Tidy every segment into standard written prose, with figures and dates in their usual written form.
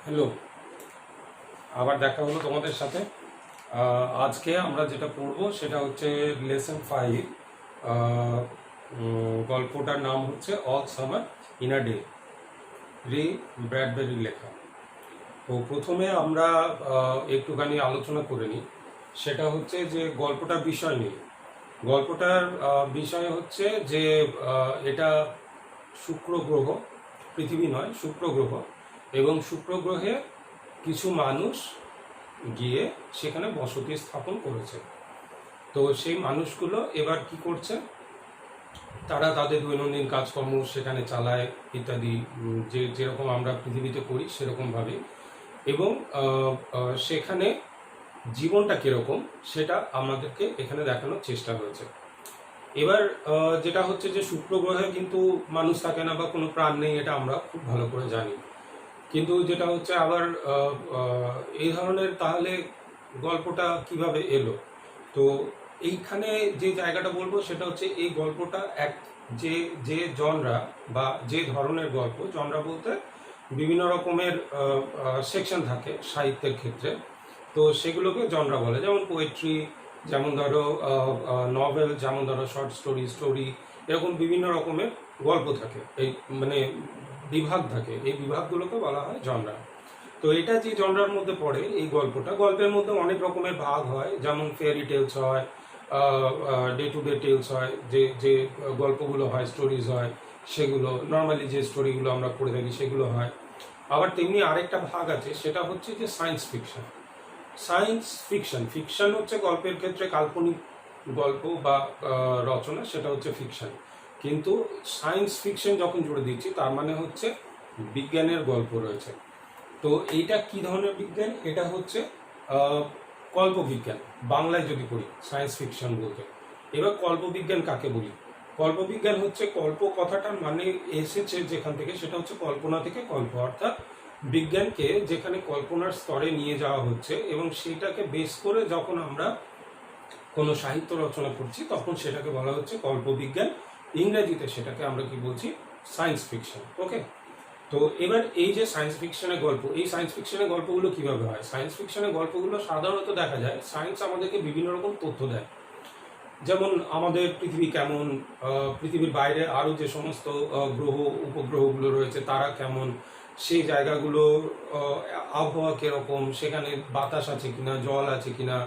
Hello, আবার দেখা হলো তোমাদের সাথে। আজকে আমরা যেটা পড়ব সেটা হচ্ছে লেসন 5। গল্পটার নাম হচ্ছে all summer in a day, রি ব্র্যাডবেরির লেখা। তো প্রথমে আমরা একটুখানি আলোচনা করে নিই। সেটা হচ্ছে যে গল্পটার বিষয় নিয়ে। গল্পটার বিষয় হচ্ছে যে এটা শুক্র গ্রহ, পৃথিবী নয়, শুক্র গ্রহ, এবং শুক্র গ্রহে কিছু মানুষ গিয়ে সেখানে বসতি স্থাপন করেছে। তো সেই মানুষগুলো এবার কি করছে, তারা তাদের দৈনন্দিন কাজকর্ম সেখানে চালায় ইত্যাদি, যেরকম আমরা পৃথিবীতে করি সেরকমভাবে। এবং সেখানে জীবনটা কীরকম সেটা আমাদেরকে এখানে দেখানোর চেষ্টা হয়েছে। এবার যেটা হচ্ছে যে শুক্র গ্রহে কিন্তু মানুষ থাকে না বা কোনো প্রাণ নেই, এটা আমরা খুব ভালো করে জানি। কিন্তু যেটা হচ্ছে আবার এই ধরনের তাহলে গল্পটা কিভাবে এলো। তো এইখানে যে জায়গাটা বলবো সেটা হচ্ছে এই গল্পটা যে যে জনরা বা যে ধরনের গল্প, জনরা বলতে বিভিন্ন রকমের সেকশন থাকে সাহিত্যের ক্ষেত্রে। তো সেগুলোকে জনরা বলে, যেমন পোয়েট্রি, যেমন ধরো নভেল, যেমন ধরো শর্ট স্টোরি, এরকম বিভিন্ন রকমের গল্প থাকে, এই মানে বিভাগ থাকে। এই বিভাগগুলোকে বলা হয় জনরা। তো এটা যে জনরার মধ্যে পড়ে এই গল্পটা, গল্পের মধ্যে অনেক রকমের ভাগ হয়, যেমন ফেয়ারি টেলস হয়, ডে টু ডে টেলস হয়, যে যে গল্পগুলো হয়, স্টোরিজ হয়, সেগুলো নর্মালি যে স্টোরিগুলো আমরা পড়ে থাকি সেগুলো হয়। আবার তেমনি আরেকটা ভাগ আছে, সেটা হচ্ছে যে সায়েন্স ফিকশন। ফিকশন হচ্ছে গল্পের ক্ষেত্রে কাল্পনিক গল্প বা রচনা, সেটা হচ্ছে ফিকশন। কিন্তু সায়েন্স ফিকশন যখন জুড়ে দিচ্ছি তার মানে হচ্ছে বিজ্ঞানের গল্প রয়েছে। তো এইটা কি ধরনের বিজ্ঞান? এটা হচ্ছে কল্পবিজ্ঞান, বাংলায় যদি করি সায়েন্স ফিকশন বলতে। এবার কল্পবিজ্ঞান কাকে বলি? কল্পবিজ্ঞান হচ্ছে, কল্প কথাটার মানে এসেছে যেখান থেকে, সেটা হচ্ছে কল্পনা থেকে কল্প, অর্থাৎ বিজ্ঞানকে যেখানে কল্পনার স্তরে নিয়ে যাওয়া হচ্ছে এবং সেটাকে বেস করে যখন আমরা কোনো সাহিত্য রচনা করছি তখন সেটাকে বলা হচ্ছে কল্পবিজ্ঞান। ইংরেজিতে সেটাকে আমরা কি বলছি? Science fiction. ওকে। তো এবার এই যে সায়েন্স ফিকশনের গল্প, এই সায়েন্স ফিকশনের গল্পগুলো কিভাবে হয়? সায়েন্স ফিকশনের গল্পগুলো সাধারণত দেখা যায় সায়েন্স আমাদেরকে বিভিন্ন রকম তথ্য দেয়, যেমন আমাদের পৃথিবী কেমন, পৃথিবীর বাইরে আরও যে সমস্ত গ্রহ উপগ্রহগুলো রয়েছে তারা কেমন, সেই জায়গাগুলো আবহাওয়া কীরকম, সেখানে বাতাস আছে কিনা, জল আছে কিনা।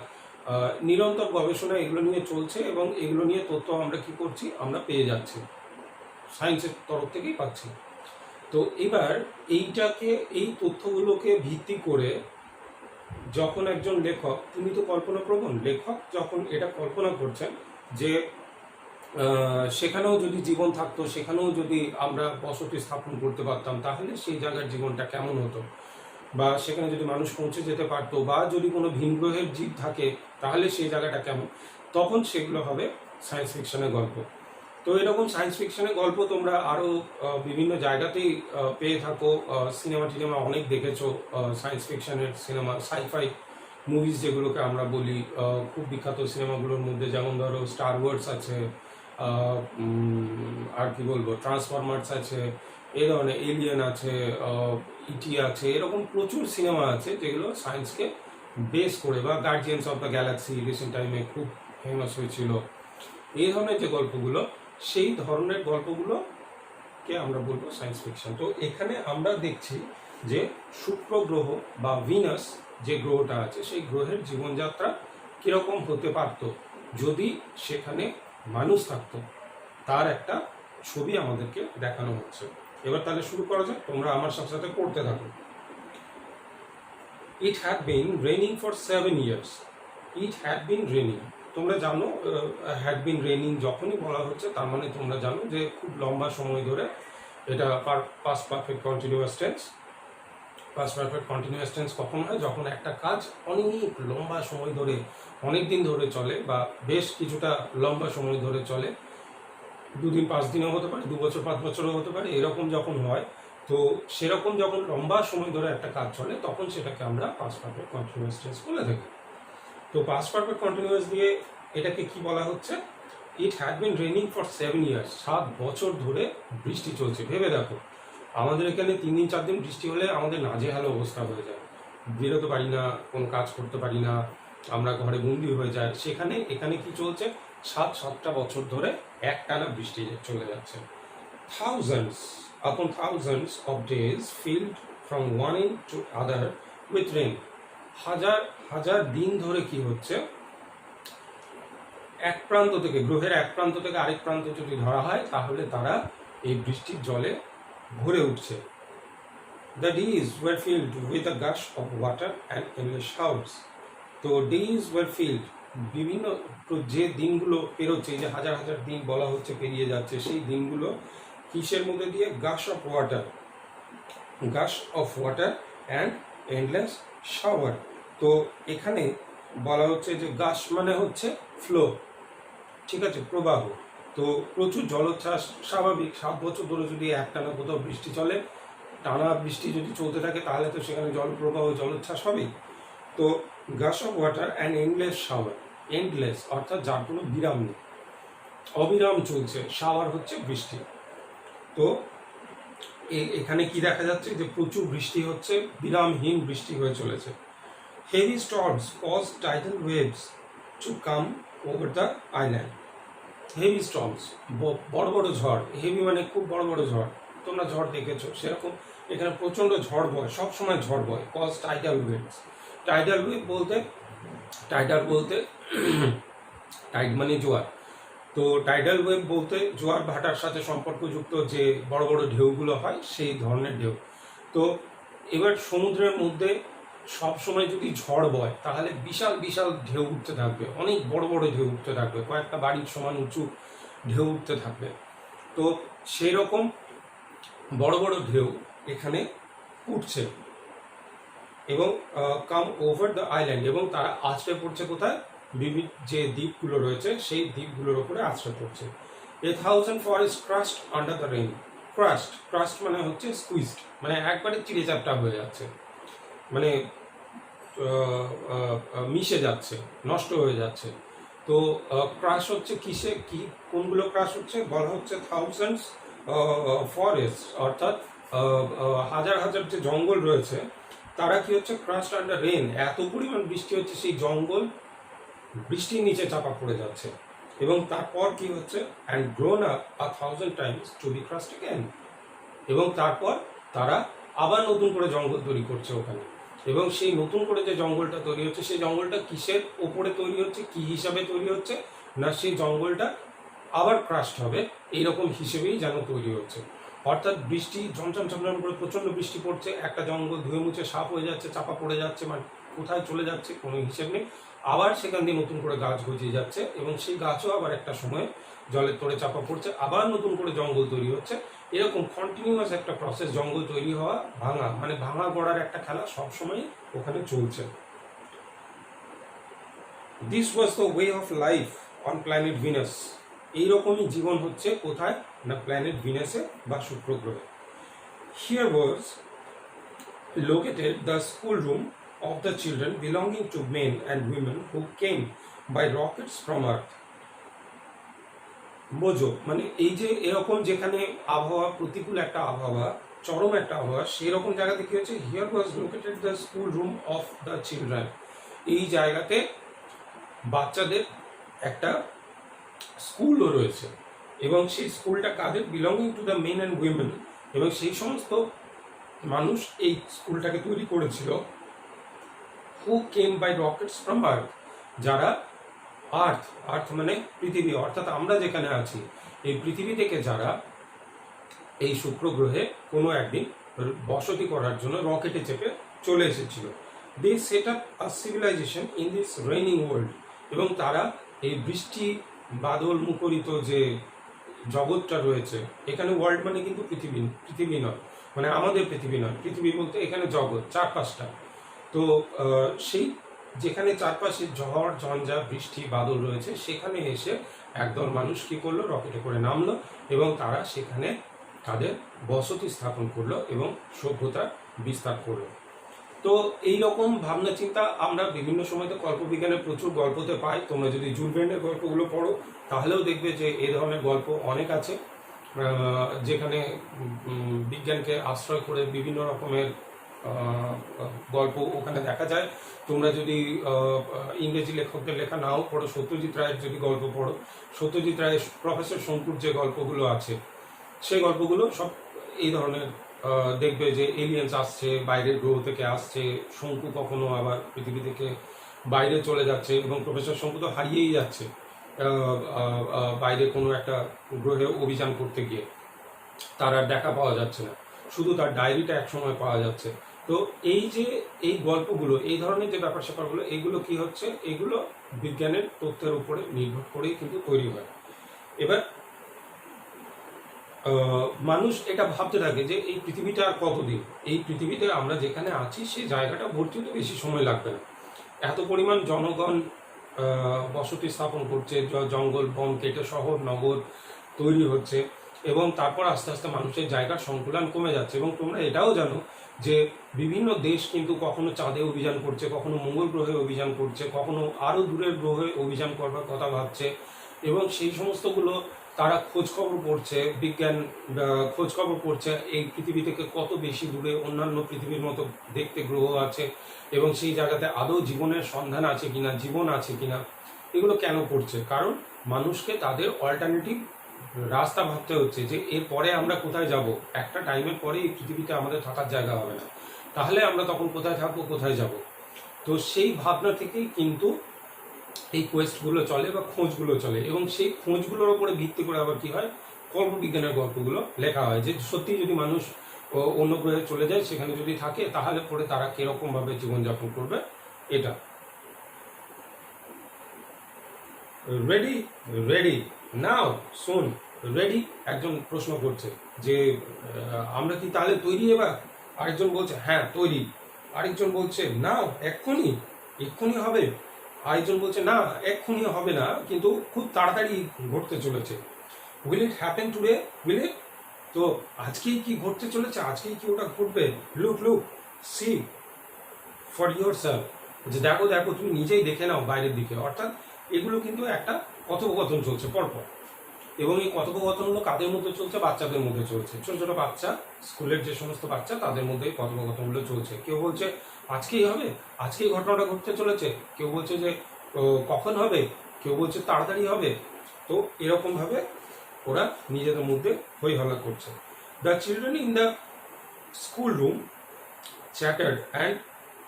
নিরন্তর গবেষণা এগুলো নিয়ে চলছে এবং এগুলো নিয়ে তথ্য আমরা কি করছি, আমরা পেয়ে যাচ্ছি, সায়েন্সের তরফ থেকেই পাচ্ছি। তো এবার এই তথ্যগুলোকে ভিত্তি করে যখন একজন লেখক, তিনি তো কল্পনাপ্রবণ লেখক, যখন এটা কল্পনা করছেন যে সেখানেও যদি জীবন থাকতো, সেখানেও যদি আমরা বসতি স্থাপন করতে পারতাম, তাহলে সেই জায়গার জীবনটা কেমন হতো, বা সেখানে যদি মানুষ পৌঁছে যেতে পারতো, বা যদি কোনো ভিন গ্রহের জীব থাকে তাহলে সেই জায়গাটা কেমন, তখন সেগুলো হবে সায়েন্স ফিকশনের গল্প। তো এরকম সায়েন্স ফিকশনের গল্প তোমরা আরও বিভিন্ন জায়গাতেই পেয়ে থাকো। সিনেমা অনেক দেখেছো, সায়েন্স ফিকশনের সিনেমা, সাইফাই মুভিজ যেগুলোকে আমরা বলি, খুব বিখ্যাত সিনেমাগুলোর মধ্যে যেমন ধরো স্টার ওয়ার্স আছে, আর কি বলবো, ট্রান্সফরমার্স আছে, এই ধরনের এলিয়েন আছে, ইটি আছে, এরকম প্রচুর সিনেমা আছে যেগুলো সায়েন্সকে বেস করে, বা guardians of the Galaxy recent টাইমে খুব ফেমাস হয়েছিল। এই ধরনের যে গল্পগুলো, সেই ধরনের গল্পগুলোকে আমরা বলবো সায়েন্স ফিকশন। তো এখানে আমরা দেখছি যে শুক্র গ্রহ বা ভিনাস যে গ্রহটা আছে, সেই গ্রহের জীবনযাত্রা কীরকম হতে পারত যদি সেখানে মানুষ থাকতো, তার একটা ছবি আমাদেরকে দেখানো হচ্ছে। এবার তাহলে শুরু করা যাক, তোমরা আমার সাথে সাথে পড়তে থাকো। It had been raining for 7 years। It had been raining, তোমরা জানো হ্যাড বিন রেনিং যখনই বলা হচ্ছে তার মানে তোমরা জানো যে খুব লম্বা সময় ধরে, এটা past perfect continuous tense. Past perfect continuous tense কখন হয়? যখন একটা কাজ অনেক লম্বা সময় ধরে, অনেক দিন ধরে চলে, বা বেশ কিছুটা লম্বা সময় ধরে চলে, 2 দিন 5 দিনও হতে পারে, 2 বছর 5 বছরও হতে পারে, এরকম যখন হয়, তো সেরকম যখন লম্বা সময় ধরে একটা কাজ চলে তখন সেটাকে আমরা পাস্ট পারফেক্ট কন্টিনিউয়াস টেন্স বলে থাকি। তো পাস্ট পারফেক্ট কন্টিনিউয়াস দিয়ে এটাকে কি বলা হচ্ছে? It had been raining for 7 years। 7 বছর ধরে বৃষ্টি চলছে। ভেবে দেখো, আমাদের এখানে 3 দিন 4 দিন বৃষ্টি হলে আমাদের নাজেহাল অবস্থা হয়ে যায়, বেরোতে পারি না, কোনো কাজ করতে পারি না, আমরা ঘরে বন্দি হয়ে যাই। এখানে কি চলছে, 7-7টা বছর ধরে একটানা বৃষ্টি চলে যাচ্ছে। Thousands upon thousands of days filled from one end to other with rain. হাজার হাজার দিন ধরে কি হচ্ছে, এক প্রান্ত থেকে, গ্রহের এক প্রান্ত থেকে আরেক প্রান্ত যদি ধরা হয় তাহলে তারা এই বৃষ্টির জলে ভরে উঠছে। The days were filled with a gush of water and endless showers. তো days were filled, বিভিন্ন যে দিনগুলো পেরোচ্ছে, এই যে হাজার হাজার দিন বলা হচ্ছে পেরিয়ে যাচ্ছে, সেই দিনগুলো কিসের মধ্যে দিয়ে, gush of water and endless shower. তো এখানে বলা হচ্ছে যে গাশ মানে হচ্ছে ফ্লো, ঠিক আছে, প্রবাহ। তো প্রচুর জলোচ্ছ্বাস স্বাভাবিক, 7 বছর ধরে যদি একটানা কোথাও বৃষ্টি চলে, টানা বৃষ্টি যদি চলতে থাকে তাহলে তো সেখানে জলপ্রবাহ জলোচ্ছ্বাস হবেই। তো gush of water and endless shower, endless অর্থাৎ যার কোনো বিরাম নেই, অবিরাম চলছে, শাওয়ার হচ্ছে বৃষ্টি। তো এখানে কি দেখা যাচ্ছে যে প্রচুর বৃষ্টি হচ্ছে, বিরামহীন বৃষ্টি হয়ে চলেছে। Heavy storms cause tidal waves to come over the island. Heavy storms, বড় বড় ঝড়, হেভি মানে খুব বড় বড় ঝড়, তোমরা ঝড় দেখেছো, সেরকম এখানে প্রচণ্ড ঝড় বয়, সবসময় ঝড় বয়। Cause tidal waves, tidal wave বলতে, টাইড মানে জোয়ার, তো টাইডাল ওয়েভ বলতে জোয়ার ভাটার সাথে সম্পর্কযুক্ত যে বড় বড় ঢেউগুলো হয় সেই ধরনের ঢেউ। তো এবার সমুদ্রের মধ্যে সব সময় যদি ঝড় বয় তাহলে বিশাল বিশাল ঢেউ উঠতে থাকবে, অনেক বড় বড় ঢেউ উঠতে থাকবে, কয়েকটা বাড়ির সমান উঁচু ঢেউ উঠতে থাকবে। তো সেই রকম বড় বড় ঢেউ এখানে উঠছে এবং কাম ওভার দ্য আইল্যান্ড, এবং তারা আছড়ে পড়ছে কোথায়, বিভিন্ন যে দ্বীপগুলো রয়েছে সেই দ্বীপগুলোর উপরে আছড়ে পড়ছে। 1,000 forest crust under the rain. Crust মানে হচ্ছে স্কুইজড, মানে একবারে চিড়ে চাপটা হয়ে যাচ্ছে, মানে মিশে যাচ্ছে, নষ্ট হয়ে যাচ্ছে। তো ক্রাশ হচ্ছে কিসে, কি কোনগুলো ক্রাশ হচ্ছে, বলা হচ্ছে থাউজেন্ডস ফরেস্ট, অর্থাৎ হাজার হাজার যে জঙ্গল রয়েছে তারা কি হচ্ছে, ক্রাস্ট আন্ডার রেইন, এত পরিমাণ বৃষ্টি হচ্ছে সেই জঙ্গল বৃষ্টির নিচে চাপা পড়ে যাচ্ছে। এবং তারপর কি হচ্ছে, and grown up 1,000 times to be crust again, এবং তারপর তারা আবার নতুন করে জঙ্গল তৈরি করছে ওখানে। এবং সেই নতুন করে যে জঙ্গলটা তৈরি হচ্ছে, সেই জঙ্গলটা কিসের ওপরে তৈরি হচ্ছে, কি হিসাবে তৈরি হচ্ছে না, সেই জঙ্গলটা আবার ক্রাস্ট হবে এইরকম হিসেবেই যেন তৈরি হচ্ছে। অর্থাৎ বৃষ্টি ঝমঝম ঝমঝম করে প্রচণ্ড বৃষ্টি পড়ছে, একটা জঙ্গল ধুয়ে মুছে সাফ হয়ে যাচ্ছে, চাপা পড়ে যাচ্ছে, মানে কোথায় চলে যাচ্ছে কোনো হিসেব নেই, আবার সেখান দিয়ে নতুন করে গাছ গজিয়ে যাচ্ছে, এবং সেই গাছও আবার একটা সময় জলের তলে চাপা পড়ছে, আবার নতুন করে জঙ্গল তৈরি হচ্ছে। এরকম কন্টিনিউয়াস একটা প্রসেস, জঙ্গল তৈরি হওয়া, ভাঙা, মানে ভাঙা গড়ার একটা খেলা সবসময় ওখানে চলছে। This was the way of life on planet Venus. এইরকমই জীবন হচ্ছে কোথায় না, প্ল্যানেট ভিনাসে বা শুক্র গ্রহে। Here was located the school room of the children belonging to men and women who came by rockets from earth. বোঝো, মানে এই যে এরকম যেখানে আবহাওয়া, প্রতিকূল একটা আবহাওয়া, চরম একটা আবহাওয়া, সেই রকম জায়গাতে কি হচ্ছে, here was located the school room of the children. এই জায়গাতে বাচ্চাদের একটা স্কুলও রয়েছে, এবং সেই স্কুলটা কাদের, belonging to the men and women, এবং সেই সমস্ত মানুষ এই স্কুলটাকে তৈরি করেছিল who came by rockets from earth, যারা আর্থ মানে পৃথিবী, অর্থাৎ আমরা যেখানে আছি এই পৃথিবী থেকে যারা এই শুক্র গ্রহে কোনো একদিন বসতি করার জন্য রকেটে চেপে চলে এসেছিল। They set up a civilization in this raining world, এবং তারা এই বৃষ্টি বাদল মুখরিত যে জগৎটা রয়েছে, এখানে ওয়ার্ল্ড মানে কিন্তু পৃথিবী নয়, মানে আমাদের পৃথিবী নয়, পৃথিবী বলতে এখানে জগৎ 4-5টা। তো সেই যেখানে চারপাশে ঝড় ঝঞ্ঝা বৃষ্টি বাদল রয়েছে, সেখানে এসে একদল মানুষ কি করলো, রকেটে করে নামলো, এবং তারা সেখানে তাদের বসতি স্থাপন করলো এবং সভ্যতার বিস্তার করলো। তো এই রকম ভাবনা চিন্তা আমরা বিভিন্ন সময়তে কল্পবিজ্ঞানের প্রচুর গল্পতে পাই। তোমরা যদি জুল ভার্নের গল্পগুলো পড়ো তাহলেও দেখবে যে এই ধরনের গল্প অনেক আছে। যেখানে বিজ্ঞানকে আশ্রয় করে বিভিন্ন রকমের গল্প ওখানে দেখা যায়। তোমরা যদি ইংরেজি লেখকদের লেখা নাও পড়ো, সত্যজিৎ রায়ের যদি গল্প পড়ো, সত্যজিৎ রায়ের প্রফেসর শঙ্কুর যে গল্পগুলো আছে সেই গল্পগুলো সব এই ধরনের। দেখবে যে এলিয়েন্স আসছে, বাইরের গ্রহ থেকে আসছে, শঙ্কু কখনো আবার পৃথিবী থেকে বাইরে চলে যাচ্ছে, এবং প্রফেসর শঙ্কু তো হারিয়েই যাচ্ছে বাইরে কোনো একটা গ্রহে অভিযান করতে গিয়ে, তার আর দেখা পাওয়া যাচ্ছে না, শুধু তার ডায়েরিটা একসময় পাওয়া যাচ্ছে। তো এই যে এই গল্পগুলো, এই ধরনের যে ব্যাপার স্যাপারগুলো, এগুলো কি হচ্ছে, এগুলো বিজ্ঞানের তথ্যের উপরে নির্ভর করেই কিন্তু তৈরি হয়। এবার মানুষ এটা ভাবতে থাকে যে এই পৃথিবীটা আর কতদিন, এই পৃথিবীতে আমরা যেখানে আছি সেই জায়গাটা ভর্তি হতে বেশি সময় লাগবে না। এত পরিমাণ জনগণ বসতি স্থাপন করছে, জঙ্গল বন কেটে শহর নগর তৈরি হচ্ছে, এবং তারপর আস্তে আস্তে মানুষের জায়গার সংকুলান কমে যাচ্ছে। এবং তোমরা এটাও জানো যে বিভিন্ন দেশ কিন্তু কখনো চাঁদে অভিযান করছে, কখনো মঙ্গল গ্রহে অভিযান করছে, কখনো আরও দূরের গ্রহে অভিযান করবার কথা ভাবছে, এবং সেই সমস্তগুলো তারা খোঁজখবর করছে, বিজ্ঞান খোঁজখবর করছে এই পৃথিবী থেকে কত বেশি দূরে অন্যান্য পৃথিবীর মতো দেখতে গ্রহ আছে, এবং সেই জায়গাতে আদৌ জীবনের সন্ধান আছে কিনা, জীবন আছে কিনা। এগুলো কেন করছে? কারণ মানুষকে তাদের অল্টারনেটিভ রাস্তা ভাবতে হচ্ছে যে এরপরে আমরা কোথায় যাব। একটা টাইমের পরে এই পৃথিবীতে আমাদের থাকার জায়গা হবে না, তাহলে আমরা তখন কোথায় থাকবো, কোথায় যাব। তো সেই ভাবনা থেকেই কিন্তু এই কোয়েস্টগুলো চলে বা খোঁজগুলো চলে, এবং সেই খোঁজগুলোর উপরে ভিত্তি করে আবার কি হয়, কল্পবিজ্ঞানের গল্পগুলো লেখা হয় যে সত্যি যদি মানুষ অন্য গ্রহে চলে যায়, সেখানে যদি থাকে, তাহলে পরে তারা কিরকমভাবে জীবনযাপন করবে। এটা রেডি রেডি নাও শুন রেডি। একজন প্রশ্ন করছে যে আমরা কি তাহলে তৈরি এবার? আরেকজন বলছে হ্যাঁ তৈরি। আরেকজন বলছে না এক্ষুনি, এক্ষুনি হবে। আরেকজন বলছে না এক্ষুনি হবে না, কিন্তু খুব তাড়াতাড়ি ঘটতে চলেছে। Will it happen today? Will it? তো আজকেই কি ঘটতে চলেছে? আজকেই কি ওটা ঘটবে? Look look see for yourself, যে দেখো দেখো, তুমি নিজেই দেখে নাও বাইরের দিকে। অর্থাৎ এগুলো কিন্তু একটা কথোপকথন চলছে পরপর, এবং এই কথোপকথনগুলো কাদের মধ্যে চলছে? বাচ্চাদের মধ্যে চলছে। ছোট ছোট বাচ্চা, স্কুলের যে সমস্ত বাচ্চা, তাদের মধ্যে কথোপকথনগুলো চলছে। কেউ বলছে আজকেই হবে, আজকেই ঘটনাটা ঘটতে চলেছে। কেউ বলছে যে কখন হবে, কেউ বলছে তাড়াতাড়ি হবে। তো এরকমভাবে ওরা নিজেদের মধ্যে হই হল্লা করছে। The children in the school room chattered and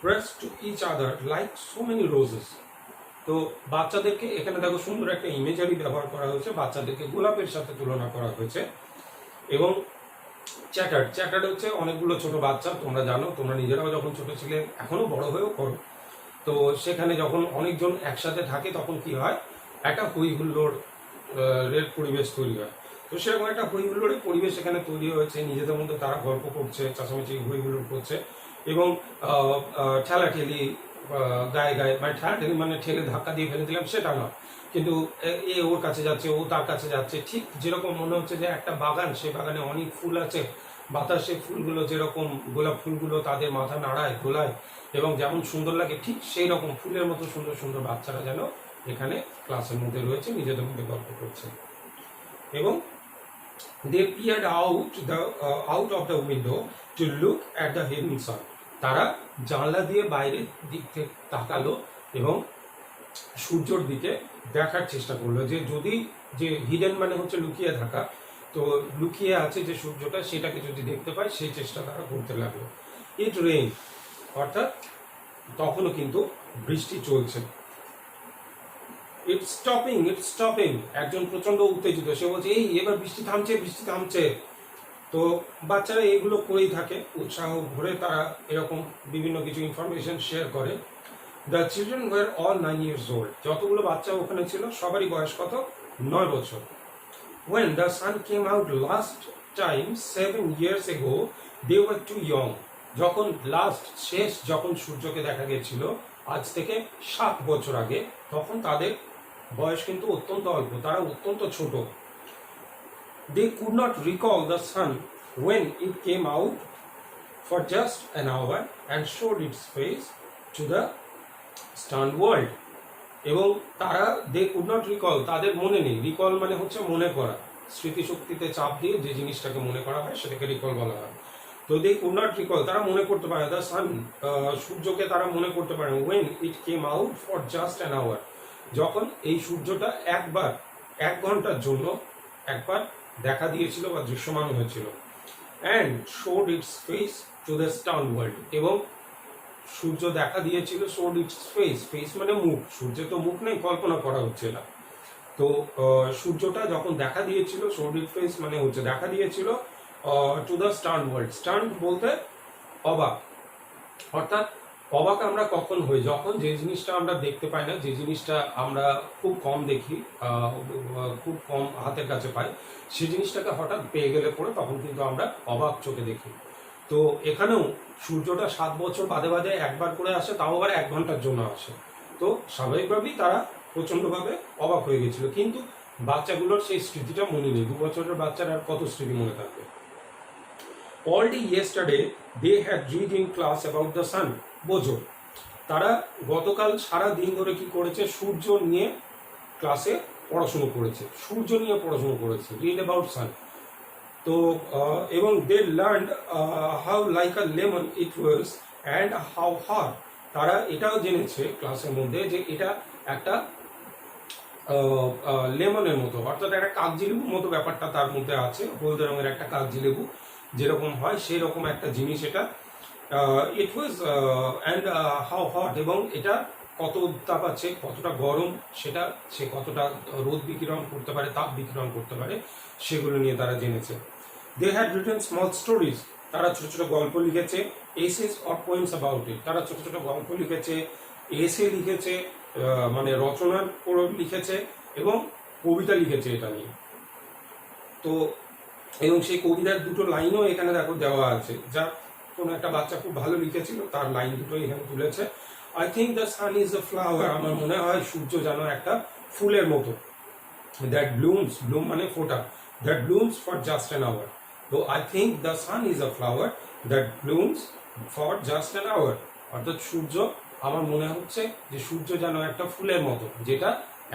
pressed to each other like so many roses. তো বাচ্চাদেরকে এখানে দেখো সুন্দর একটা ইমেজারি ব্যবহার করা হয়েছে, বাচ্চাদেরকে গোলাপের সাথে তুলনা করা হয়েছে। এবং চ্যাটার্ড হচ্ছে অনেকগুলো ছোট বাচ্চা, তোমরা জানো, তোমরা নিজেরাও যখন ছোট ছিলে, এখনো বড় হয়েও করো। তো সেখানে যখন অনেকজন একসাথে থাকে তখন কি হয়, একটা হই হুল্লোড় এর পরিবেশ তৈরি হয়। তো সেরকম একটা হই হুল্লোড়ের পরিবেশ এখানে তৈরি হয়েছে, নিজেদের মধ্যে তারা গল্প করছে, চাচামেচি হই হুল্লোড় করছে, এবং ঠেলাঠেলি গায়ে গায়ে, মানে ঠেলাঠেলি মানে ঠেলে ধাক্কা দিয়ে ফেলে দিলাম সেটা না, কিন্তু এ ওর কাছে যাচ্ছে, ও তার কাছে যাচ্ছে। ঠিক যেরকম মনে হচ্ছে যে একটা বাগান, সেই বাগানে অনেক ফুল আছে, বাতাসে ফুলগুলো যেরকম, গোলাপ ফুলগুলো তাদের মাথা নাড়ায় দোলায় এবং যেমন সুন্দর লাগে, ঠিক সেই রকম ফুলের মতো সুন্দর সুন্দর বাচ্চারা যেন এখানে ক্লাসের মধ্যে রয়েছে, নিজেদের মধ্যে গল্প করছে। এবং they peered out of the window to look at the hidden sun. তারা জানলা দিয়ে বাইরের দিক থেকে তাকালো এবং সূর্যর দিকে দেখার চেষ্টা করলো, যে যদি, যে হিডেন মানে হচ্ছে লুকিয়ে থাকা, তো লুকিয়ে আছে যে সূর্যটা, সেটাকে যদি দেখতে পায় সেই চেষ্টা তারা করতে লাগলো। ইট রেইন, অর্থাৎ তখনও কিন্তু বৃষ্টি চলছে। It's stopping. একজন প্রচন্ড উত্তেজিত, সে বলছে এই এবার বৃষ্টি থামছে, বৃষ্টি থামছে। তো বাচ্চারা এগুলো করেই থাকে, উৎসাহ ভরে তারা এরকম বিভিন্ন কিছু ইনফরমেশন শেয়ার করে। The children were all 9 years old. যতগুলো বাচ্চা ওখানে ছিল সবারই বয়স কত? 9 বছর। When the sun came out last time 7 years ago, they were too young. যখন যখন সূর্যকে দেখা গেছিল আজ থেকে 7 বছর আগে, তখন তাদের বয়স কিন্তু অত্যন্ত অল্প, তারা অত্যন্ত ছোট। They could not recall the sun when it came out for just an hour and showed its face to the stunned world. এবং তারা they could not recall, তাদের মনে নেই, রিকল মানে হচ্ছে মনে করা, স্মৃতিশক্তিতে চাপ দিয়ে যে জিনিসটাকে মনে করা হয় সেটাকে রিকল বলা হয়। তো দে কুড নট রিকল, তারা মনে করতে পারে দ্য সান, সূর্যকে তারা মনে করতে পারে when it came out for just an hour, যখন এই সূর্যটা একবার 1 ঘন্টার জন্য একবার দেখা দিয়েছিল বা দৃশ্যমান হয়েছিল। And showed its face to the stunned world, এবং সূর্য দেখা দিয়েছিল শোড ইটস ফেস, ফেস মানে মুখ, সূর্যের তো মুখ নেই, কল্পনা করা হচ্ছে না। তো সূর্যটা যখন দেখা দিয়েছিল শোড ইট ফেস মানে হচ্ছে দেখা দিয়েছিল টু দ্য স্টান ওয়ার্ল্ড, স্টান বলতে অবাক, অর্থাৎ অবাক আমরা কখন হই, যখন যে জিনিসটা আমরা দেখতে পাই না, যে জিনিসটা আমরা খুব কম দেখি, খুব কম হাতের কাছে পাই, সেই জিনিসটাকে হঠাৎ পেয়ে গেলে পরে তখন কিন্তু আমরা অবাক চোখে দেখি। তো এখানেও সূর্যটা 7 বছর বাদে বাদে একবার করে আসে, তাও আবার 1 ঘন্টার জন্য আসে। তো স্বাভাবিকভাবেই তারা প্রচণ্ডভাবে অবাক হয়ে গেছিল, কিন্তু বাচ্চাগুলোর সেই স্মৃতিটা মনে নেই। 2 বছরের বাচ্চার আর কত স্মৃতি মনে থাকবে। All day yesterday they had read in class about the sun. বোঝো, তারা গতকাল সারা দিন ধরে কি করেছে, সূর্য নিয়ে ক্লাসে পড়াশুনো করেছে, সূর্য নিয়ে পড়াশুনো করেছে, রিড অ্যাবাউট সান। তো এবং they learn how like a lemon it was and how hard, তারা এটাও জেনেছে ক্লাসের মধ্যে যে এটা একটা লেমনের মতো, অর্থাৎ একটা কাগজি লেবুর মতো ব্যাপারটা তার মধ্যে আছে, হলদে রঙের একটা কাগজি লেবু যেরকম হয় সেই রকম একটা জিনিস এটা। ইট ওয়াজ অ্যান্ড হাউ হট, এবং এটা কত উত্তাপ আছে, কতটা গরম, সেটা সে কতটা রোদ বিকিরণ করতে পারে, তাপ বিকিরণ করতে পারে, সেগুলো নিয়ে তারা জেনেছে। They had written small stories, তারা ছোট ছোট গল্প লিখেছে, essays or poems about it, তারা ছোট ছোট গল্প লিখেছে, এসে লিখেছে, মানে রচনার লিখেছে, এবং কবিতা লিখেছে এটা নিয়ে। তো এবং সেই কবিতার 2টো লাইনও এখানে দেখো দেওয়া আছে, যা কোনো একটা বাচ্চা খুব ভালো লিখেছিল, তার লাইন দুটো এখানে তুলেছে। I think the sun is a flower, আমার মনে হয় সূর্য যেন একটা ফুলের মতো, দ্যাট ব্লুমস, ব্লুম মানে ফোটা, that blooms for just an hour. তো I think the sun is a flower that blooms for just an hour, অর্থাৎ সূর্য, আমার মনে হচ্ছে যে সূর্য যেন একটা ফুলের মতো, যেটা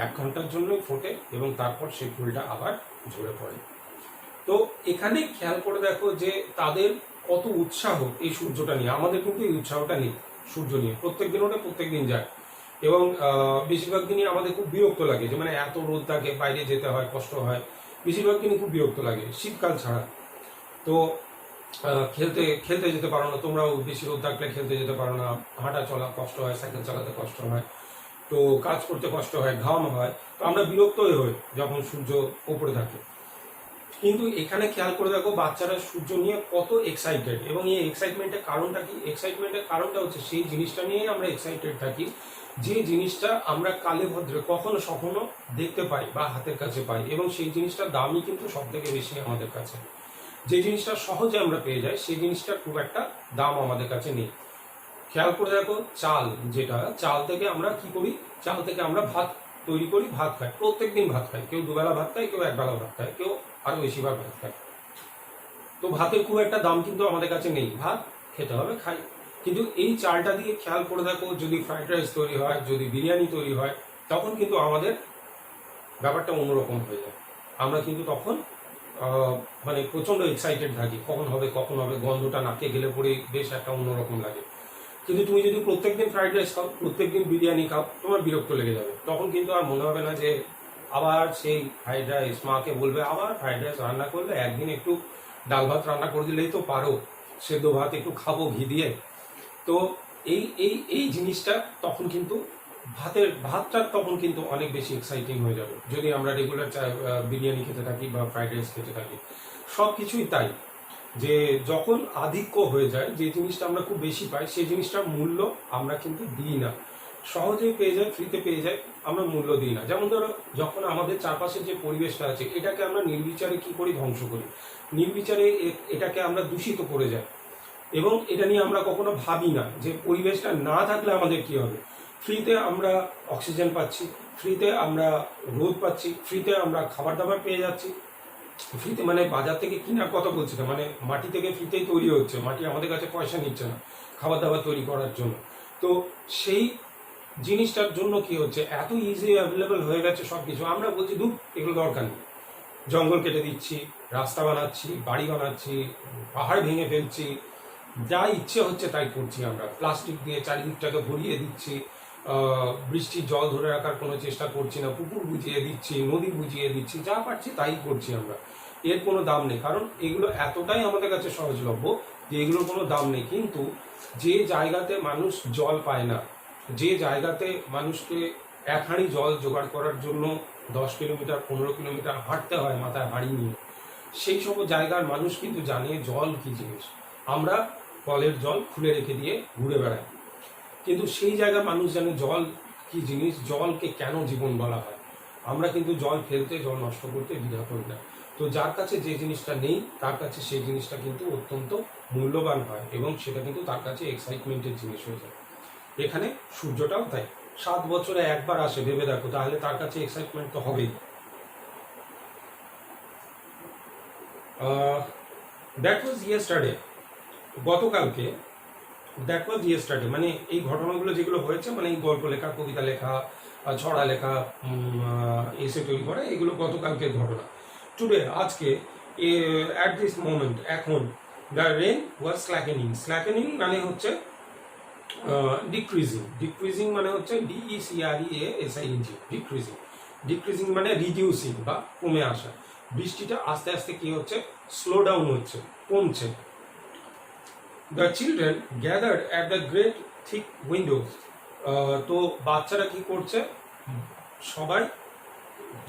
1 ঘন্টার জন্যই ফোটে এবং তারপর সেই ফুলটা আবার ঝরে পড়ে। তো এখানে খেয়াল করে দেখো যে তাদের কত উৎসাহ এই সূর্যটা নিয়ে, আমাদের কিন্তু এই উৎসাহটা নেই সূর্য নিয়ে, প্রত্যেকদিন ওটা প্রত্যেকদিন যায়, এবং বেশিরভাগ দিনই আমাদের খুব বিরক্ত লাগে, যে মানে এত রোদ থাকে, বাইরে যেতে হয়, কষ্ট হয়, বেশিরভাগ দিনই খুব বিরক্ত লাগে শীতকাল ছাড়া। তো খেলতে খেলতে যেতে পারো না, তোমরাও বেশি রোদ থাকলে খেলতে যেতে পারো না, হাঁটা চলা কষ্ট হয়, সাইকেল চালাতে কষ্ট হয়, তো কাজ করতে কষ্ট হয়, ঘাম হয়, তো আমরা বিরক্ত হই যখন সূর্য উপরে থাকে। কিন্তু এখানে খেয়াল করে দেখো বাচ্চারা সূর্য নিয়ে কত এক্সাইটেড, এবং এই এক্সাইটমেন্টের কারণটা কি, এক্সাইটমেন্টের কারণটা হচ্ছে সেই জিনিসটা নিয়েই আমরা এক্সাইটেড থাকি, যে জিনিসটা আমরা কালে ভদ্রে কখনো সখনো দেখতে পাই বা হাতের কাছে পাই, এবং সেই জিনিসটার দামই কিন্তু সব থেকে বেশি আমাদের কাছে। যে জিনিসটা সহজে আমরা পেয়ে যাই সেই জিনিসটার খুব একটা দাম আমাদের কাছে নেই। খেয়াল করে দেখো চাল, যেটা চাল থেকে আমরা কি করি, চাল থেকে আমরা ভাত তৈরি করি, ভাত খাই, প্রত্যেকদিন ভাত খাই, কেউ 2 বেলা ভাত খায়, কেউ 1 বেলা ভাত খায়, কেউ আরো বেশিরভাগ ভাত খায়। তো ভাতের খুব একটা দাম কিন্তু আমাদের কাছে নেই, ভাত খেতে হবে, খাই। কিন্তু এই চালটা দিয়ে খেয়াল করে দেখো যদি ফ্রাইড রাইস তৈরি হয়, যদি বিরিয়ানি তৈরি হয়, তখন কিন্তু আমাদের ব্যাপারটা অন্যরকম হয়ে যায়। আমরা কিন্তু তখন মানে প্রচন্ড এক্সাইটেড থাকি, কখন হবে কখন হবে, গন্ধটা নাকে গেলে পরে বেশ একটা অন্যরকম লাগে। কিন্তু তুমি যদি প্রত্যেকদিন ফ্রাইড রাইস খাও, প্রত্যেকদিন বিরিয়ানি খাও, তোমার বিরক্ত লেগে যাবে, তখন কিন্তু আর মনে হবে না যে আবার সেই ফ্রাইড রাইস, মাকে বলবে আবার ফ্রাইড রাইস রান্না করবে, একদিন একটু ডাল ভাত রান্না করে দিলেই তো পারো, সেদ্ধ ভাত একটু খাবো ঘি দিয়ে। তো এই এই এই জিনিসটা তখন কিন্তু ভাতটা তখন কিন্তু অনেক বেশি এক্সাইটিং হয়ে যাবে, যদি আমরা রেগুলার বিরিয়ানি খেতে থাকি বা ফ্রাইড রাইস খেতে থাকি। সব কিছুই তাই, যে যখন আধিক্য হয়ে যায়, যে জিনিসটা আমরা খুব বেশি পাই, সেই জিনিসটার মূল্য আমরা কিন্তু দিই না, সহজেই পেয়ে যাই, ফ্রিতে পেয়ে যাই, আমরা মূল্য দিই না। যেমন ধরো যখন আমাদের চারপাশের যে পরিবেশটা আছে এটাকে আমরা নির্বিচারে কি করি, ধ্বংস করি, নির্বিচারে এটাকে আমরা দূষিত করে যাই, এবং এটা নিয়ে আমরা কখনো ভাবি না যে পরিবেশটা না থাকলে আমাদের কি হবে। ফ্রিতে আমরা অক্সিজেন পাচ্ছি, ফ্রিতে আমরা রোদ পাচ্ছি, ফ্রিতে আমরা খাবার দাবার পেয়ে যাচ্ছি, ফ্রিতে মানে বাজার থেকে কেনার কথা বলছি না, মানে মাটি থেকে ফ্রিতেই তৈরি হচ্ছে, মাটি আমাদের কাছে পয়সা নিচ্ছে না খাবার দাবার তৈরি করার জন্য। তো সেই জিনিসটার জন্য কি হচ্ছে, এত ইজি অ্যাভেলেবেল হয়ে গেছে সব কিছু, আমরা বলছি ধুর এগুলো দরকার নেই, জঙ্গল কেটে দিচ্ছি, রাস্তা বানাচ্ছি, বাড়ি বানাচ্ছি, পাহাড় ভেঙে ফেলছি, যা ইচ্ছে হচ্ছে তাই করছি আমরা। প্লাস্টিক দিয়ে চারিদিকটাকে ভরিয়ে দিচ্ছি, বৃষ্টির জল ধরে রাখার কোনো চেষ্টা করছি না, পুকুর বুঝিয়ে দিচ্ছি, নদী বুঝিয়ে দিচ্ছি, যা পারছি তাই করছি আমরা। এর কোনো দাম নেই, কারণ এগুলো এতটাই আমাদের কাছে সহজলভ্য যে এগুলোর কোনো দাম নেই। কিন্তু যে জায়গাতে মানুষ জল পায় না, যে জায়গাতে মানুষকে এক হাঁড়ি জল জোগাড় করার জন্য 10 কিলোমিটার 15 কিলোমিটার হাঁটতে হয় মাথায় হাঁড়ি নিয়ে, সেই সব জায়গার মানুষ কিন্তু জানে জল কি জিনিস। আমরা কলের জল খুলে রেখে দিয়ে ঘুরে বেড়াই, কিন্তু সেই জায়গার মানুষ জানে জল কি জিনিস, জলকে কেন জীবন বলা হয়। আমরা কিন্তু জল ফেলতে, জল নষ্ট করতে দ্বিধা করি না। তো যার কাছে যে জিনিসটা নেই তার কাছে সেই জিনিসটা কিন্তু অত্যন্ত মূল্যবান হয় এবং সেটা কিন্তু তার কাছে এক্সাইটমেন্টের জিনিস হয়ে যায়। এখানে সূর্যটাও তাই, 7 বছরে একবার আসে ভেবে দেখো, তাহলে তার কাছে এক্সাইটমেন্ট তো হবেই। দ্যাট ওয়াজ ইয়েস্টারডে, গতকালকে। দ্যাট ওয়াজ ইয়েস্টারডে মানে এই ঘটনাগুলো যেগুলো হয়েছে, মানে এই গল্প লেখা, কবিতা লেখা, ছড়া লেখা, এসে তৈরি করা, এগুলো গতকালকের ঘটনা। টুডে, আজকে, অ্যাট দিস মোমেন্ট, এখন, দ্য রেন ওয়াজ স্ল্যাকেনিং। স্ল্যাকেনিং মানে হচ্ছে ডিক্রিজিং। ডিক্রিজিং মানে হচ্ছে DECREASING, ডিক্রিজিং। ডিক্রিজিং মানে রিডিউসিং বা কমে আসা। বৃষ্টিটা আস্তে আস্তে কি হচ্ছে, স্লো ডাউন হচ্ছে, কমছে। The children gathered at the great thick Windows. তো বাচ্চারা কি করছে, সবাই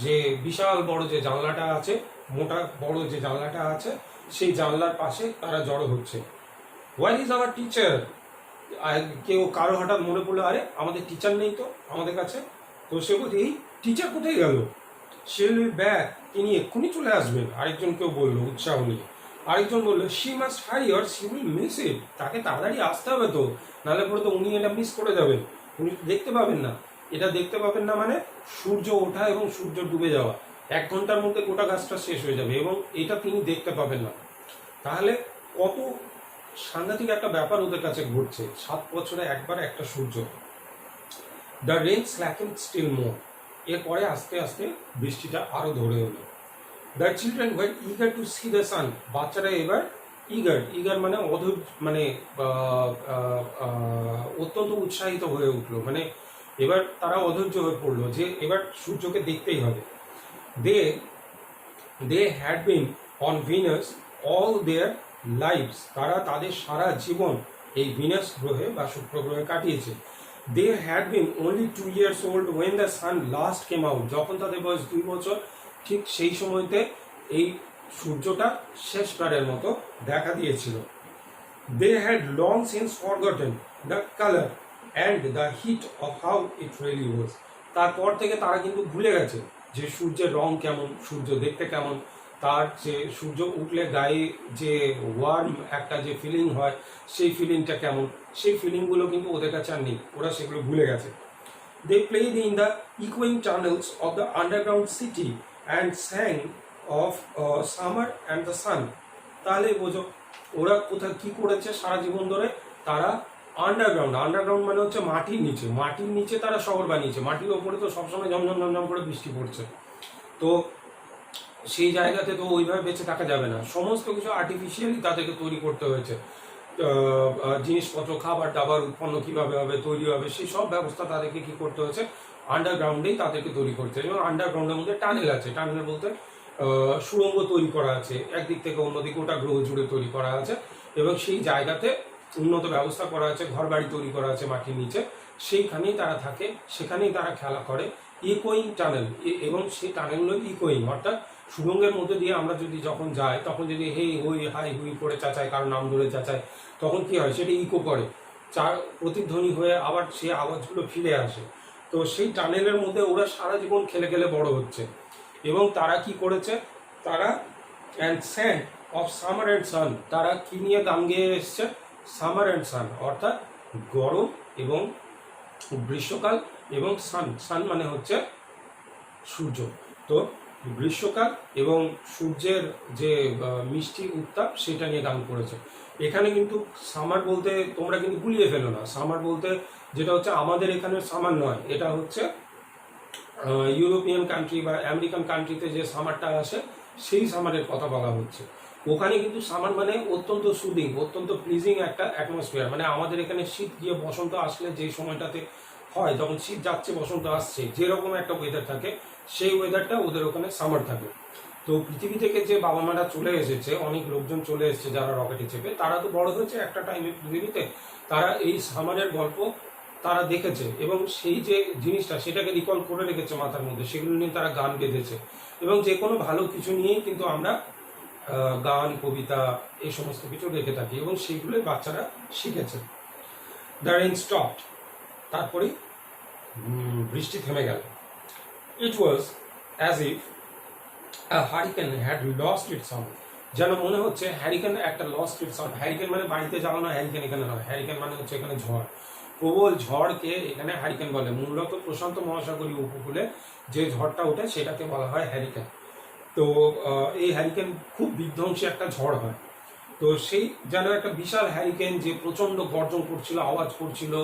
যে বিশাল বড় যে জানলাটা আছে, মোটা বড় যে জানলাটা আছে, সেই জানলার পাশে তারা জড়ো হচ্ছে। Where is our teacher? কেউ কারো হঠাৎ মনে পড়লো, আরে আমাদের টিচার নেই তো আমাদের কাছে। তো সে বলছে, এই টিচার কোথায় গেল? শি উইল বি ব্যাক, তিনি এক্ষুনি চলে আসবেন। আরেকজন কেউ বললো উৎসাহ নিয়ে। আরেকজন বললো, শি মাস্ট হারি or she will miss it, তাকে তাড়াতাড়ি আসতে হবে তো, নাহলে পরে তো উনি এটা মিস করে যাবেন, উনি দেখতে পাবেন না। এটা দেখতে পাবেন না মানে সূর্য ওঠা এবং সূর্য ডুবে যাওয়া, 1 ঘন্টার মধ্যে গোটা গাছটা শেষ হয়ে যাবে এবং এটা তিনি দেখতে পাবেন না। তাহলে কত সাংঘাতিক একটা ব্যাপার ওদের কাছে ঘটছে। 7 বছরে একবার একটা সূর্য। দ্য রেন স্ল্যাকেন স্টিল মোর, এরপরে আস্তে আস্তে বৃষ্টিটা আরো ধরে হলো। The children were eager to C the sun, বাচ্চারা এবার ইগার মানে মানে অত্যন্ত উৎসাহিত হয়ে উঠলো, মানে এবার তারা অধৈর্য হয়ে পড়লো যে এবার সূর্যকে দেখতেই হবে। They had been on Venus all their lives, তারা তাদের সারা জীবন এই ভিনাস গ্রহে বা শুক্র গ্রহে কাটিয়েছে। They had been only 2 years old when the sun last came out, যখন তাদের বয়স 2 বছর, ঠিক সেই সময়তে এই সূর্যটা শেষবারের মতো দেখা দিয়েছিল। They had long since forgotten the colour and the heat of how it really was, তারপর থেকে তারা কিন্তু ভুলে গেছে যে সূর্যের রং কেমন, সূর্য দেখতে কেমন, তার যে সূর্য উঠলে গায়ে যে ওয়ার্ম একটা যে ফিলিং হয়, সেই ফিলিংটা কেমন, সেই ফিলিংগুলো কিন্তু ওদের কাছে আর নেই, ওরা সেগুলো ভুলে গেছে। They played in the echoing tunnels of the underground city and sang of summer and the sun. তাহলে বোঝো ওরা কোথায় কি করেছে সারা জীবন ধরে, তারা আন্ডারগ্রাউন্ড মানে হচ্ছে মাটির নিচে তারা শহর বানিয়েছে। মাটির ওপরে তো সবসময় ঝমঝম ঝমঝম করে বৃষ্টি পড়ছে, তো সেই জায়গাতে তো ওইভাবে বেঁচে থাকা যাবে না, সমস্ত কিছু আর্টিফিশিয়ালি তাদেরকে তৈরি করতে হয়েছে। জিনিসপত্র, খাবার দাবার উৎপন্ন কিভাবে হবে, তৈরি হবে, সেই সব ব্যবস্থা তাদেরকে কি করতে হয়েছে, আন্ডারগ্রাউন্ডেই তাদেরকে তৈরি করতে হবে। এবং আন্ডারগ্রাউন্ডের মধ্যে টানেল আছে, টানেল বলতে সুড়ঙ্গ তৈরি করা আছে, একদিক থেকে অন্যদিকে গোটা গ্রহ জুড়ে তৈরি করা আছে এবং সেই জায়গাতে উন্নত ব্যবস্থা করা আছে, ঘর বাড়ি তৈরি করা আছে মাটির নিচে, সেইখানেই তারা থাকে, সেখানেই তারা খেলা করে। ইকোয়িং টানেল, এবং সেই টানেলগুলো ইকোয়িং, অর্থাৎ সুড়ঙ্গের মধ্যে দিয়ে আমরা যদি যখন যাই তখন যদি হেই হই হাই হুই করে চাচাই, কারো নাম ধরে চাচাই, তখন কি হয়, সেটা ইকো করে, প্রতিধ্বনি হয়ে আবার সেই আওয়াজগুলো ফিরে আসে। তো সেই টানেলের মধ্যে ওরা সারা জীবন খেলে খেলে বড় হচ্ছে। এবং তারা কি করেছে, তারা and sand of summer and sun, তারা কি নিয়ে গান গেয়ে এসছে, সামার অ্যান্ড সান, অর্থাৎ গরম এবং গ্রীষ্মকাল এবং সান মানে হচ্ছে সূর্য। তো গ্রীষ্মকাল এবং সূর্যের যে মিষ্টি উত্তাপ, সেটা নিয়ে গান করেছে। এখানে কিন্তু সামার বলতে তোমরা কিন্তু গুলিয়ে ফেলো না, সামার বলতে যেটা হচ্ছে আমাদের এখানে সামার নয়, এটা হচ্ছে ইউরোপিয়ান কান্ট্রি বা আমেরিকান কান্ট্রিতে যে সামারটা আসে সেই সামারের কথা বলা হচ্ছে। ওখানে কিন্তু সামার মানে অত্যন্ত সুদিং, অত্যন্ত প্লিজিং একটা অ্যাটমসফিয়ার। মানে আমাদের এখানে শীত গিয়ে বসন্ত আসলে যে সময়টাতে হয়, যখন শীত যাচ্ছে বসন্ত আসছে, যেরকম একটা ওয়েদার থাকে, সেই ওয়েদারটা ওদের ওখানে সামার থাকে। তো পৃথিবী থেকে যে বাবা মারা চলে এসেছে, অনেক লোকজন চলে এসেছে যারা রকেটে চেপে, তারা তো বড় হয়েছে একটা টাইমে পৃথিবীতে, তারা এই সামারের গল্প তারা দেখেছে এবং সেই যে জিনিসটা সেটাকে রিকল করে রেখেছে মাথার মধ্যে, সেগুলো নিয়ে তারা গান গেঁথেছে। এবং যে কোনো ভালো কিছু নিয়েই কিন্তু আমরা গান, কবিতা এই সমস্ত কিছু রেখে থাকি এবং সেইগুলোই বাচ্চারা শিখেছে। দ্য রেইন স্টপড, তারপরে বৃষ্টি থেমে গেল। It was as if a hurricane had lost its sound, যেন মনে হচ্ছে হ্যারিকেন একটা লস্ট ইটস সাউন্ড। হ্যারিকেন মানে বাড়িতে যাওয়া না, হ্যারিকেন এখানে নয়, হ্যারিকেন মানে হচ্ছে এখানে ঝড়, প্রবল ঝড়কে এখানে হ্যারিকেন বলে। মূলত প্রশান্ত মহাসাগরীয় উপকূলে যে ঝড়টা ওঠে সেটাকে বলা হয় হ্যারিকেন। তো এই হ্যারিকেন খুব বিধ্বংসী একটা ঝড় হয়। তো সেই যেন একটা বিশাল হ্যারিকেন যে প্রচণ্ড গর্জন করছিল, আওয়াজ করছিল,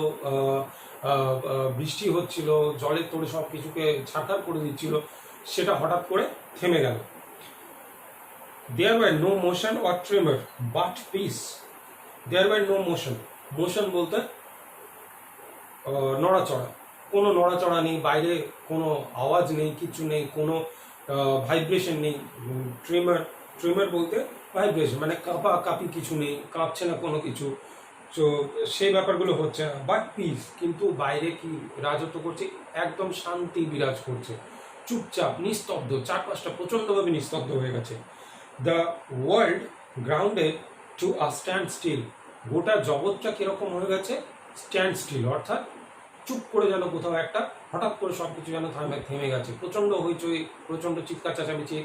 বৃষ্টি হচ্ছিল, জলের তোড়ে সব কিছুকে ছারখার করে দিচ্ছিল, সেটা হঠাৎ করে থেমে গেল। There were no motion or tremor, but peace. There were no motion. Motion বলতে নড়াচড়া, কোনো নড়াচড়া নেই, বাইরে কোনো আওয়াজ নেই, কিছু নেই, কোনো ভাইব্রেশন নেই। ট্রেমার বলতে ভাইব্রেশন, মানে কাঁপা কাঁপি কিছু নেই, কাঁপছে না কোনো কিছু। তো সেই ব্যাপারগুলো হচ্ছে না। বাট পিস, কিন্তু বাইরে কি রাজত্ব করছে, একদম শান্তি বিরাজ করছে, চুপচাপ নিস্তব্ধ, চারপাশটা প্রচণ্ডভাবে নিস্তব্ধ হয়ে গেছে। The world grounded to a standstill, গোটা জগৎটা কিরকম হয়ে গেছে, স্ট্যান্ড স্টিল, অর্থাৎ চুপ করে যেন কোথাও একটা হঠাৎ করে সব কিছু যেন থেমে গেছে। প্রচণ্ড হইচই, প্রচণ্ড চিৎকার চেঁচামেচি,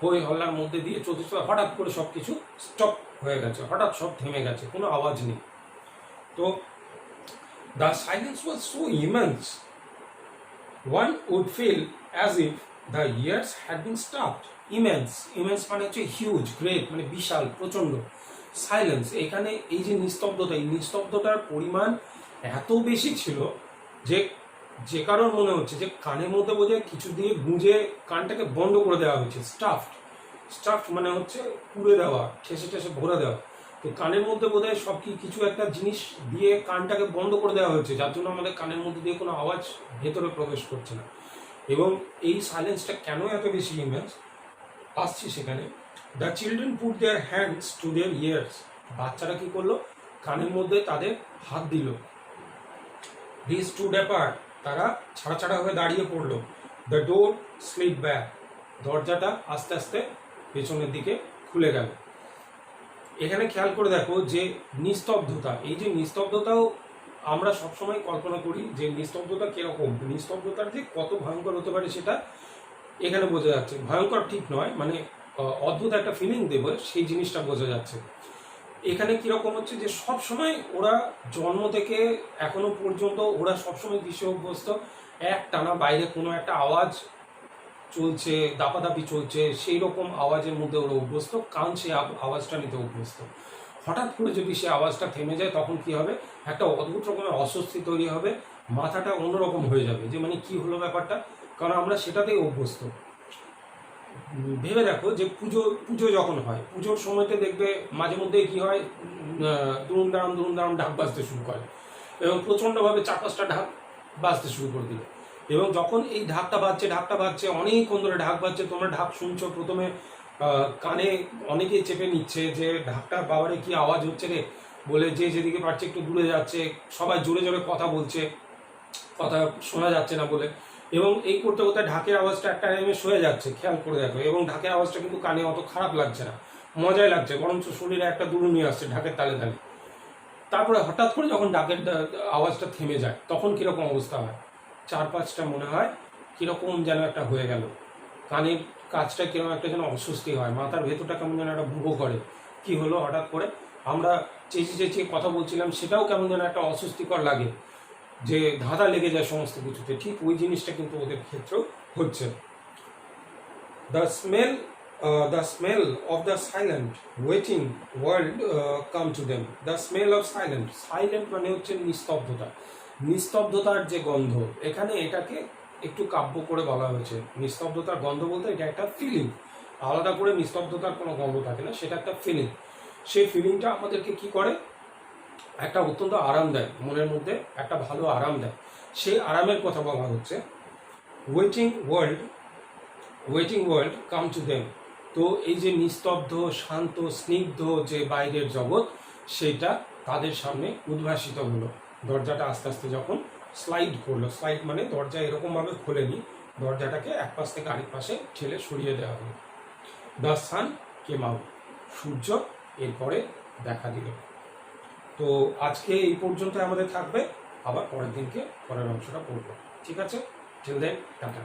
হই হল্লার মধ্যে দিয়ে চলতে চলতে হঠাৎ করে সব কিছু স্টপ হয়ে গেছে, হঠাৎ সব থেমে গেছে, কোনো আওয়াজ নেই। তো the silence was so immense, one would feel as if the years had been stopped. Immense, immense মানে হচ্ছে হিউজ, গ্রেট মানে বিশাল, প্রচণ্ড। সাইলেন্স, এখানে এই যে নিস্তব্ধতা, এই নিস্তব্ধতার পরিমাণ এত বেশি ছিল যে কারণ মনে হচ্ছে যে কানের মধ্যে বোধহয় কিছু দিয়ে গুঁজে কানটাকে বন্ধ করে দেওয়া হয়েছে। স্টাফড মানে হচ্ছে পুড়ে দেওয়া, ঠেসে ঠেসে ভরে দেওয়া। তো কানের মধ্যে বোধহয় সব কিছু একটা জিনিস দিয়ে কানটাকে বন্ধ করে দেওয়া হয়েছে, যার জন্য আমাদের কানের মধ্যে দিয়ে কোনো আওয়াজ ভেতরে প্রবেশ করছে না। এবং এই সাইলেন্সটা কেন এত বেশি ইমেন্স, আসছি সেখানে। The children put their hands to their years, বাচ্চারা কি করলো, কানের মধ্যে তাদের হাত দিল। They stood apart, তারা ছাড়া ছাড়া হয়ে দাঁড়িয়ে পড়লো। দ্য ডোর স্লিপ ব্যাক, দরজাটা আস্তে আস্তে পেছনের দিকে খুলে গেল। এখানে খেয়াল করে দেখো যে নিস্তব্ধতা, এই যে নিস্তব্ধতাও আমরা সবসময় কল্পনা করি যে নিস্তব্ধতা কিরকম, নিস্তব্ধতার যে কত ভয়ঙ্কর হতে পারে সেটা এখানে বোঝা যাচ্ছে। ভয়ঙ্কর ঠিক নয়, মানে অদ্ভুত একটা ফিলিং দেবে, সেই জিনিসটা বোঝা যাচ্ছে। এখানে কিরকম হচ্ছে যে সব সময় ওরা জন্ম থেকে এখনো পর্যন্ত ওরা সবসময় কিসে অভ্যস্ত, এক টানা বাইরে কোনো একটা আওয়াজ চলছে, দাপাদাপি চলছে, সেই রকম আওয়াজের মধ্যে ওরা অভ্যস্ত, কান সে আওয়াজটা নিতে অভ্যস্ত। হঠাৎ করে যদি সে আওয়াজটা থেমে যায় তখন কি হবে, একটা অদ্ভুত রকমের অস্বস্তি তৈরি হবে, মাথাটা অন্যরকম হয়ে যাবে যে মানে কি হলো ব্যাপারটা, কারণ আমরা সেটাতেই অভ্যস্ত। ভেবে দেখো যে পুজো যখন হয়, পুজোর সময়তে দেখবে মাঝে মধ্যে কি হয়, দুরুম দারাম ঢাক বাজতে শুরু করে এবং প্রচণ্ডভাবে 4-5টা ঢাক বাজতে শুরু করে দিল। এবং যখন এই ঢাকটা বাজছে অনেকক্ষণ ধরে ঢাক বাজছে, তোমরা ঢাক শুনছো, প্রথমে কানে অনেকেই চেপে নিচ্ছে যে ঢাকটা বাবারে কি আওয়াজ হচ্ছে রে বলে, যে যেদিকে পারছে একটু দূরে যাচ্ছে, সবাই জোরে জোরে কথা বলছে, কথা শোনা যাচ্ছে না বলে। এবং এই করতে করতে ঢাকের আওয়াজটা একটা টাইমে সয়ে যাচ্ছে, খেয়াল করে দেখো। এবং ঢাকের আওয়াজটা কিন্তু কানে অত খারাপ লাগছে না, মজাই লাগছে, বরঞ্চ শরীরে একটা দুরুনি আসছে ঢাকের তালে তালে। তারপরে হঠাৎ করে যখন ঢাকের আওয়াজটা থেমে যায় তখন কীরকম অবস্থা হয়, চারপাশটা মনে হয় কীরকম যেন একটা হয়ে গেল, কানের কাজটা কীরকম একটা যেন অস্বস্তি হয়, মাথার ভেতরটা কেমন যেন একটা বুবো করে, কি হলো হঠাৎ করে, আমরা চেঁচিয়ে কথা বলছিলাম সেটাও কেমন যেন একটা অস্বস্তিকর লাগে, যে ধাঁধা লেগে যায় সমস্ত কিছুতে। ঠিক ওই জিনিসটা কিন্তু ওদের ক্ষেত্রেও হচ্ছে। The smell of the silent waiting world come to them. The smell of silent মানে হচ্ছে নিস্তব্ধতা, নিস্তব্ধতার যে গন্ধ, এখানে এটাকে একটু কাব্য করে বলা হয়েছে। নিস্তব্ধতার গন্ধ বলতে এটা একটা ফিলিং, আলাদা করে নিস্তব্ধতার কোনো গন্ধ থাকে না, সেটা একটা ফিলিং। সেই ফিলিংটা আমাদেরকে কি করে, একটা অত্যন্ত আরাম দেয়, মনের মধ্যে একটা ভালো আরাম দেয়। সেই আরামের কথা বলা হচ্ছে waiting world, waiting world come to them. তো এই যে নিস্তব্ধ, শান্ত, স্নিগ্ধ যে বাইরের জগৎ, সেইটা তাদের সামনে উদ্ভাসিত হলো। দরজাটা আস্তে আস্তে যখন স্লাইড করলো, স্লাইড মানে দরজা এরকমভাবে খোলেনি, দরজাটাকে এক পাশ থেকে আরেক পাশে ঠেলে সরিয়ে দেওয়া হলো। দ্য সান কেম আউট, সূর্য এরপরে দেখা দিল। তো আজকে এই পর্যন্ত আমাদের থাকবে, আবার পরের দিনকে পরের অংশটা পড়বো। ঠিক আছে, টিল দেন, টাটা।